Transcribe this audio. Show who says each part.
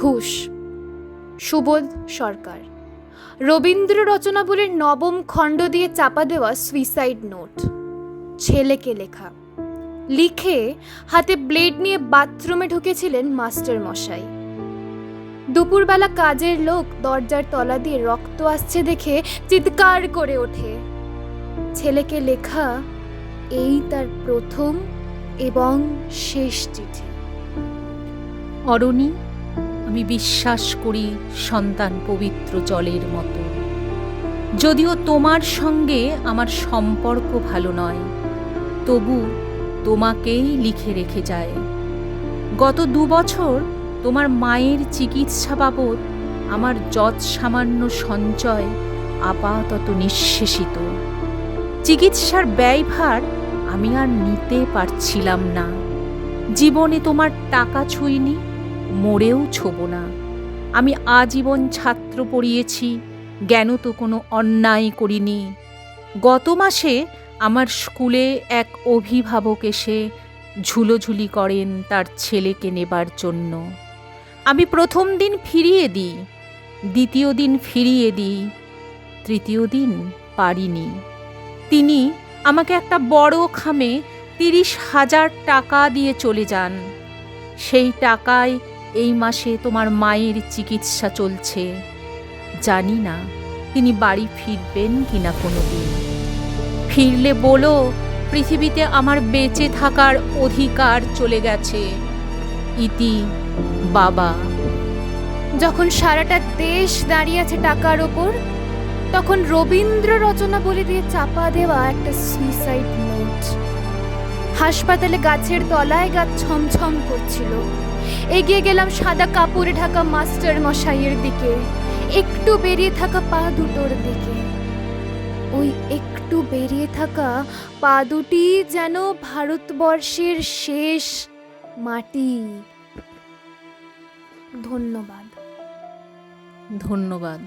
Speaker 1: ঘুষ, সুবোধ সরকার। রবীন্দ্র রচনাবলীর নবম খণ্ড দিয়ে চাপা দেওয়া সুইসাইড নোট। ছেলেকে লেখা। লিখে হাতে ব্লেড নিয়ে বাথরুমে ঢুকেছিলেন মাস্টার মশাই। দুপুরবেলা কাজের লোক দরজার তলা দিয়ে রক্ত আসছে দেখে চিৎকার করে ওঠে। ছেলেকে লেখা এই তার প্রথম এবং শেষ চিঠি।
Speaker 2: অরণি, আমি বিশ্বাস করি সন্তান পবিত্র জলের মতো। যদিও তোমার সঙ্গে আমার সম্পর্ক ভালো নয়, তবু তোমাকেই লিখে রেখে যায়। গত 2 বছর তোমার মায়ের চিকিৎসা বাবদ আমার যৎ সামান্য সঞ্চয় আপাতত নিঃশেষিত। চিকিৎসার ব্যয়ভার আমি আর নিতে পারছিলাম না। জীবনে তোমার টাকা ছুঁইনি, মরেও ছোব না। আমি আজীবন ছাত্র পড়িয়েছি, জ্ঞানত কোনো অন্যায় করিনি। গত মাসে আমার স্কুলে এক অভিভাবক এসে ঝুলোঝুলি করেন তার ছেলেকে নেবার জন্য। আমি প্রথম দিন ফিরিয়ে দিই, দ্বিতীয় দিন ফিরিয়ে দিই, তৃতীয় দিন পারিনি। তিনি আমাকে একটা বড় খামে 30,000 টাকা দিয়ে চলে যান। সেই টাকায় এই মাসে তোমার মায়ের চিকিৎসা চলছে। জানি না তিনি বাড়ি ফিরবেন কিনা কোনোদিন। ফিরলে বলো, পৃথিবীতে আমার বেঁচে থাকার অধিকার চলে গেছে। ইতি, বাবা।
Speaker 1: যখন সারাটা দেশ দাঁড়িয়ে আছে টাকার ওপর, তখন রবীন্দ্র রচনাবলী দিয়ে চাপা দেওয়া একটা সুইসাইড নোট। হাসপাতালে গাছের তলায় গাছ ছমছম করছিল। এগিয়ে গেলাম সাদা কাপড়ে ঢাকা মাস্টার মশাইয়ের দিকে, একটু বেরিয়ে থাকা পা দুটোর দিকে। ওই একটু বেরিয়ে থাকা পা দুটি যেন ভারতবর্ষের শেষ মাটি। ধন্যবাদ।
Speaker 2: ধন্যবাদ।